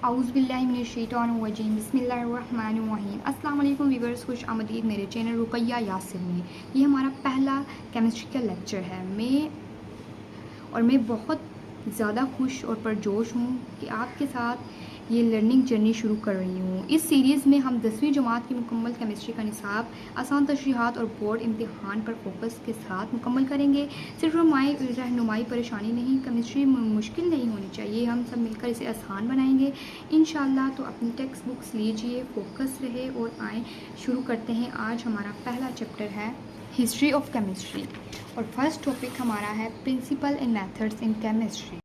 आऊज़ुबिल्लाहिमिनश्शैतानिर्रजीम बिस्मिल्लाहिर्रहमानिर्रहीम। अस्सलाम वालेकुम व्यूअर्स, खुश आमदीद मेरे चैनल रुकैया यासिर में। ये हमारा पहला केमिस्ट्री का लेक्चर है। मैं बहुत ज़्यादा खुश और पुरजोश हूँ कि आपके साथ ये लर्निंग जर्नी शुरू कर रही हूँ। इस सीरीज़ में हम 10वीं जमात की मुकम्मल केमिस्ट्री का निसाब आसान तशरीहात और बोर्ड इम्तिहान पर फोकस के साथ मुकम्मल करेंगे। सिर्फ रहनुमाई परेशानी नहीं, केमिस्ट्री मुश्किल नहीं होनी चाहिए, हम सब मिलकर इसे आसान बनाएंगे इंशाल्लाह। तो अपनी टेक्स्ट बुक्स लीजिए, फोकस रहे और आए शुरू करते हैं। आज हमारा पहला चैप्टर है हिस्ट्री ऑफ केमिस्ट्री और फर्स्ट टॉपिक हमारा है principle and methods in chemistry.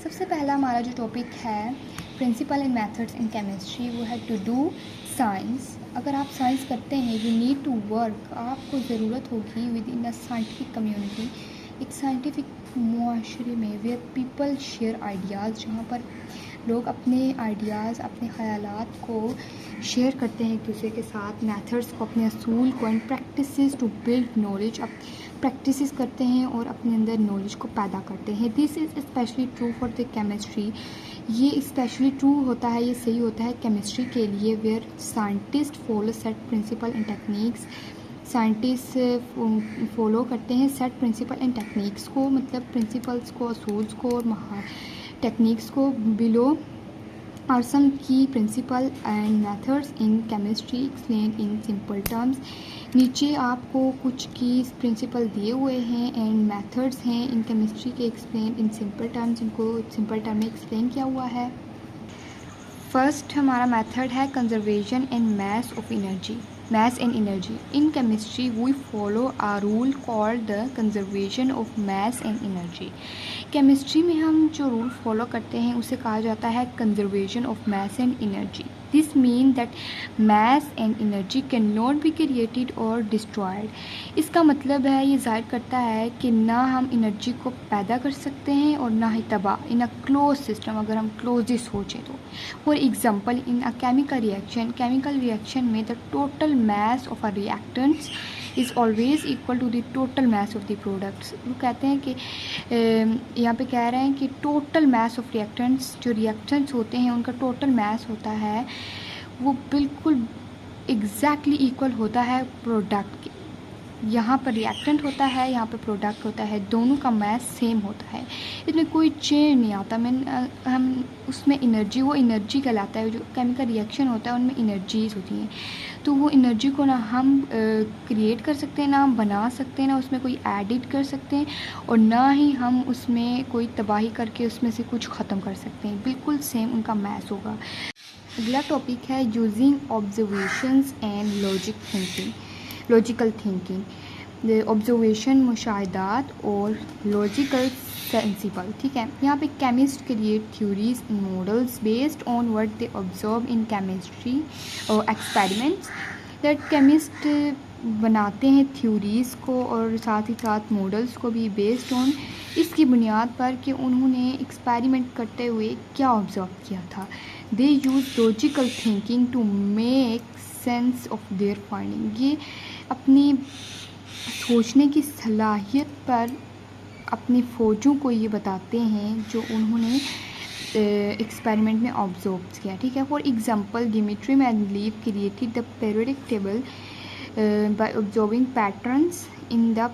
सबसे पहला हमारा जो टॉपिक है principle and methods in chemistry वो है टू डू साइंस। अगर आप साइंस करते हैं यू नीड टू वर्क, आपको ज़रूरत होगी with in the scientific community, एक साइंटिफिक मुआशरे में वेयर पीपल शेयर आइडियाज़, जहाँ पर लोग अपने आइडियाज़ अपने ख़यालात को शेयर करते हैं एक दूसरे के साथ, मेथड्स को, अपने असूल को, and practices to build knowledge, अब प्रैक्टिसेस करते हैं और अपने अंदर नॉलेज को पैदा करते हैं। This is specially true for the chemistry, ये स्पेशली ट्रू होता है, ये सही होता है केमिस्ट्री के लिए, where scientist follow set principle and techniques, scientist follow करते हैं सेट प्रिंसिपल एंड टेक्निक्स को, मतलब प्रिंसिपल्स को, असूल्स को और टेक्निक्स को। Below are some key principle and methods in chemistry explain in simple terms. नीचे आपको कुछ की प्रिंसिपल दिए हुए हैं एंड मेथड्स हैं इन केमिस्ट्री के, एक्सप्लेन इन सिंपल टर्म्स, इनको सिंपल टर्म में एक्सप्लेन किया हुआ है। फर्स्ट हमारा मेथड है conservation and mass and energy. In chemistry we follow a rule called the conservation of mass and energy. Chemistry में हम जो रूल फॉलो करते हैं उसे कहा जाता है conservation of mass and energy. This means that mass and energy cannot be created or destroyed. इसका मतलब है, ये ज़ाहिर करता है कि ना हम एनर्जी को पैदा कर सकते हैं और ना ही तबाह, इन अ क्लोज सिस्टम, अगर हम क्लोजली सोचें तो। For example in a chemical reaction में the total mass of a reactants is always equal to the total mass of the products. वो कहते हैं कि यहाँ पे कह रहे हैं कि टोटल mass of reactants, जो reactants होते हैं उनका टोटल mass होता है वो बिल्कुल एग्जैक्टली इक्वल होता है प्रोडक्ट के। यहाँ पर रिएक्टेंट होता है, यहाँ पर प्रोडक्ट होता है, दोनों का मैस सेम होता है, इसमें कोई चेंज नहीं आता। हम उसमें एनर्जी, वो एनर्जी कहलाता है, जो केमिकल रिएक्शन होता है उनमें एनर्जीज होती हैं, तो वो एनर्जी को ना हम क्रिएट कर सकते हैं, ना हम बना सकते हैं, ना उसमें कोई एडिट कर सकते हैं और ना ही हम उसमें कोई तबाही करके उसमें से कुछ ख़त्म कर सकते हैं, बिल्कुल सेम उनका मैस होगा। अगला टॉपिक है using observations and logical thinking. Observation, मुशाहिदात और लॉजिकल प्रिंसिपल, ठीक है। यहाँ पे chemist create theories and models based on what they observe in chemistry और एक्सपेरिमेंट्स। दैट केमिस्ट बनाते हैं थ्योरीज़ को और साथ ही साथ मॉडल्स को भी बेस्ड ऑन इसकी बुनियाद पर कि उन्होंने एक्सपेरिमेंट करते हुए क्या ऑब्जर्व किया था। They use logical thinking to make sense of their finding, ये अपनी सोचने की सलाहियत पर अपनी फौजों को ये बताते हैं जो उन्होंने एक्सपेरिमेंट में ऑब्जर्व किया, ठीक है। For example Dmitry Mendeleev created the periodic table by observing patterns in the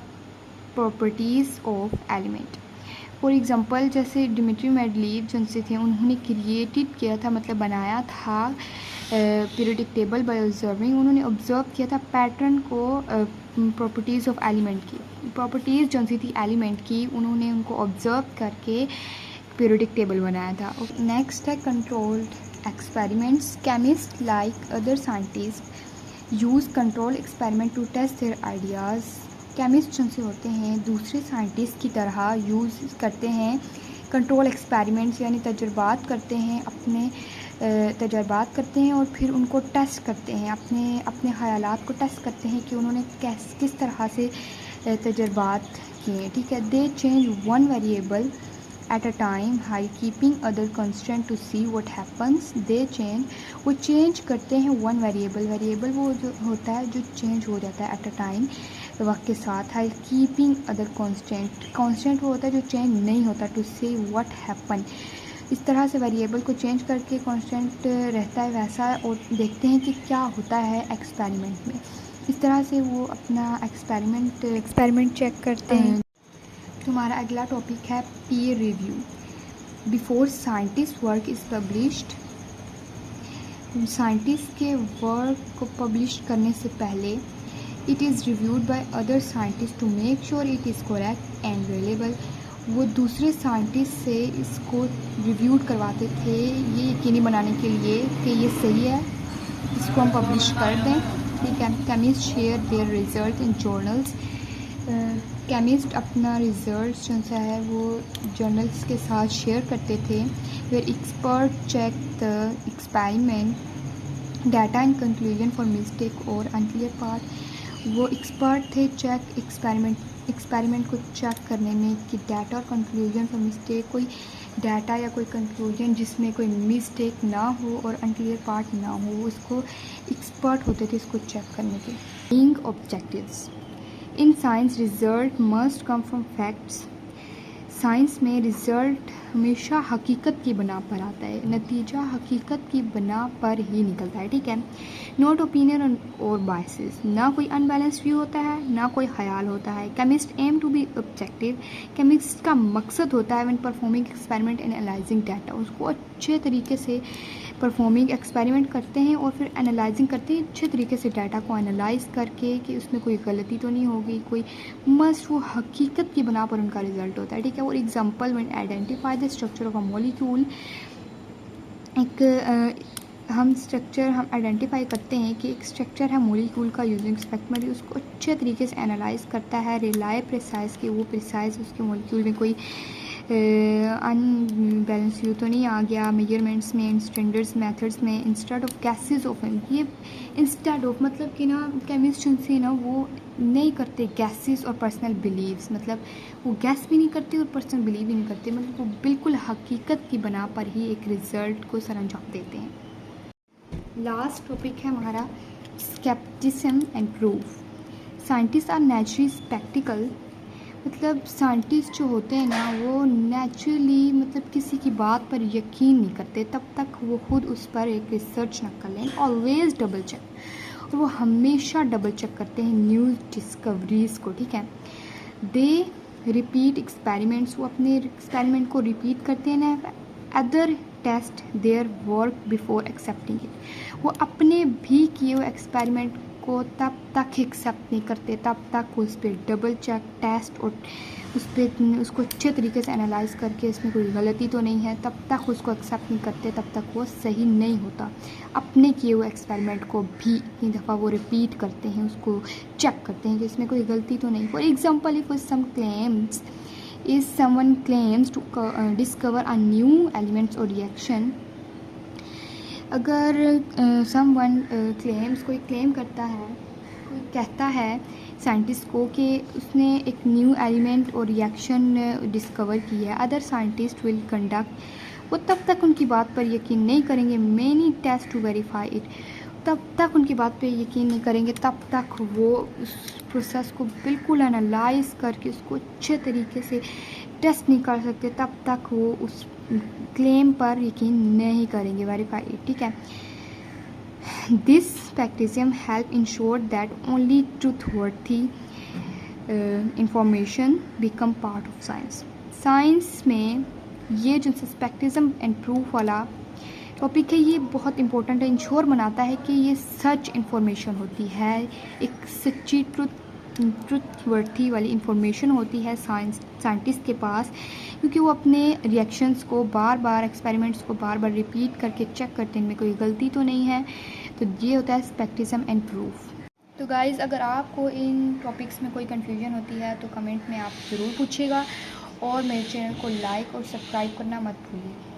properties of element. For example जैसे डिमिट्री मेंडलीव जिनसे थे, उन्होंने क्रिएटेड किया था, मतलब बनाया था पीरियोडिक टेबल बाय ऑब्जर्विंग, उन्होंने ऑब्जर्व किया था पैटर्न को प्रॉपर्टीज़ ऑफ एलिमेंट की, प्रॉपर्टीज़ जो सी थी एलिमेंट की, उन्होंने उनको ऑब्जर्व करके पीरियोडिक टेबल बनाया था। नेक्स्ट है controlled experiments. Chemist like other scientist use control experiment to test their ideas. Chemist जिनसे होते हैं दूसरे साइंटिस्ट की तरह यूज़ करते हैं कंट्रोल एक्सपेरिमेंट्स, यानी तजर्बात करते हैं, अपने तजर्बात करते हैं और फिर उनको टेस्ट करते हैं, अपने ख़यालात को टेस्ट करते हैं कि उन्होंने किस तरह से तजर्बात किए, ठीक है। They change one variable at a time high keeping other constant to see what happens. They change, वो चेंज करते हैं वन वेरिएबल वो जो होता है जो चेंज हो जाता है एट अ टाइम वक्त के साथ, हाई कीपिंग अदर कांस्टेंट वो होता है जो चेंज नहीं होता, टू से व्हाट हैपन, इस तरह से वेरिएबल को चेंज करके कांस्टेंट रहता है वैसा, और देखते हैं कि क्या होता है एक्सपेरिमेंट में। इस तरह से वो अपना एक्सपेरिमेंट चेक करते हैं। तो हमारा अगला टॉपिक है peer review. Before scientist work is published, scientist के वर्क को पब्लिश करने से पहले it is reviewed by other scientist to make sure it is correct and reliable. वो दूसरे साइंटिस्ट से इसको रिव्यूड करवाते थे ये यकीनी बनाने के लिए कि ये सही है, इसको हम पब्लिश कर दें। ठीक है। Chemist share their result in journals. Chemist अपना रिज़ल्ट जो सा है वो जर्नल्स के साथ शेयर करते थे। Where expert check the experiment data and conclusion for mistake और अनक्लियर पार्ट। वो एक्सपर्ट थे चेक एक्सपेरिमेंट को चेक करने में कि डाटा और कंक्लूजन फॉर मिस्टेक, कोई डाटा या कोई कंक्लूजन जिसमें कोई मिस्टेक ना हो और अनक्लियर पार्ट ना हो, उसको एक्सपर्ट होते थे इसको चेक करने के। Being objectives in science result must come from facts. Science में रिज़ल्ट हमेशा हकीकत की बना पर आता है, नतीजा हकीकत की बना पर ही निकलता है। ठीक है। नॉट ओपिनियन और बायसेस, ना कोई अनबैलेंस्ड व्यू होता है ना कोई ख्याल होता है। Chemist aim to be objective. Chemist का मकसद होता है when performing experiment and analysing data, उसको अच्छे तरीके से परफॉर्मिंग एक्सपेरिमेंट करते हैं और फिर एनालाइजिंग करते हैं अच्छे तरीके से डाटा को एनालाइज करके कि उसमें कोई गलती तो नहीं होगी, कोई मस्ट वो हकीकत की बना पर उनका रिजल्ट होता है। ठीक है। और example when identify the structure of a molecule, हम आइडेंटिफाई करते हैं कि एक स्ट्रक्चर है मॉलिक्यूल का यूजिंग स्पेक्ट्रोमेट्री, उसको अच्छे तरीके से एनालाइज करता है, रिलाय प्रिसाइज कि वो प्रिसाइज उसके मॉलिक्यूल में कोई अनबैलेंस व्यू तो नहीं आ गया, मेजरमेंट्स में, स्टैंडर्ड्स मेथड्स में, इंस्टेड ऑफ गैसेस ऑफ, ये इंस्टेड ऑफ मतलब कि ना केमिस्ट से ना वो नहीं करते गैसेस और पर्सनल बिलीव्स, मतलब वो गैस भी नहीं करते और पर्सनल बिलीव भी नहीं करते, मतलब वो बिल्कुल हकीकत की बना पर ही एक रिज़ल्ट को सरअंजाम देते हैं। लास्ट टॉपिक है हमारा scepticism and proof. Scientist are naturally sceptical, मतलब साइंटिस्ट जो होते हैं ना वो नेचुरली मतलब किसी की बात पर यकीन नहीं करते तब तक वो खुद उस पर एक रिसर्च ना कर लें। ऑलवेज डबल चेक, और वो हमेशा डबल चेक करते हैं न्यूज़ डिस्कवरीज़ को। ठीक है। दे रिपीट एक्सपेरिमेंट्स, वो अपने एक्सपेरिमेंट को रिपीट करते हैं ना। Other test their work before accepting it, वो अपने भी किए हुए एक्सपेरिमेंट को तब तक एक्सेप्ट नहीं करते, तब तक उस पर डबल चेक टेस्ट और उसको अच्छे तरीके से एनालाइज करके इसमें कोई गलती तो नहीं है, तब तक उसको एक्सेप्ट नहीं करते, तब तक वो सही नहीं होता। अपने किए हुए एक्सपेरिमेंट को भी इतनी दफ़ा वो रिपीट करते हैं, उसको चेक करते हैं कि इसमें कोई गलती तो नहीं। For example if someone claims to discover a new elements or reaction, अगर someone claims, कोई क्लेम करता है, कोई कहता है साइंटिस्ट को कि उसने एक न्यू एलिमेंट और रिएक्शन डिस्कवर की है, अदर साइंटिस्ट विल कंडक्ट, वो तब तक उनकी बात पर यकीन नहीं करेंगे, many test to verify it, तब तक उनकी बात पे यकीन नहीं करेंगे, तब तक वो उस प्रोसेस को बिल्कुल एनालाइज करके उसको अच्छे तरीके से टेस्ट नहीं कर सकते, तब तक वो उस क्लेम पर यकीन नहीं करेंगे, वेरीफाई इट। ठीक है। This skepticism help ensure that only trustworthy information become part of science. Science में ये जो स्पेक्टिसिज्म एंड प्रूफ वाला टॉपिक है ये बहुत इंपॉर्टेंट है, इंश्योर बनाता है कि ये सच इन्फॉर्मेशन होती है, एक सच्ची ट्रूथवर्थी वाली इंफॉर्मेशन होती है साइंटिस्ट के पास, क्योंकि वो अपने रिएक्शंस को बार बार, एक्सपेरिमेंट्स को बार बार रिपीट करके चेक करते हैं इनमें कोई गलती तो नहीं है। तो ये होता है स्पेक्टिसिज्म एंड प्रूफ। तो गाइज़ अगर आपको इन टॉपिक्स में कोई कन्फ्यूजन होती है तो कमेंट में आप ज़रूर पूछिएगा, और मेरे चैनल को लाइक और सब्सक्राइब करना मत भूलिए।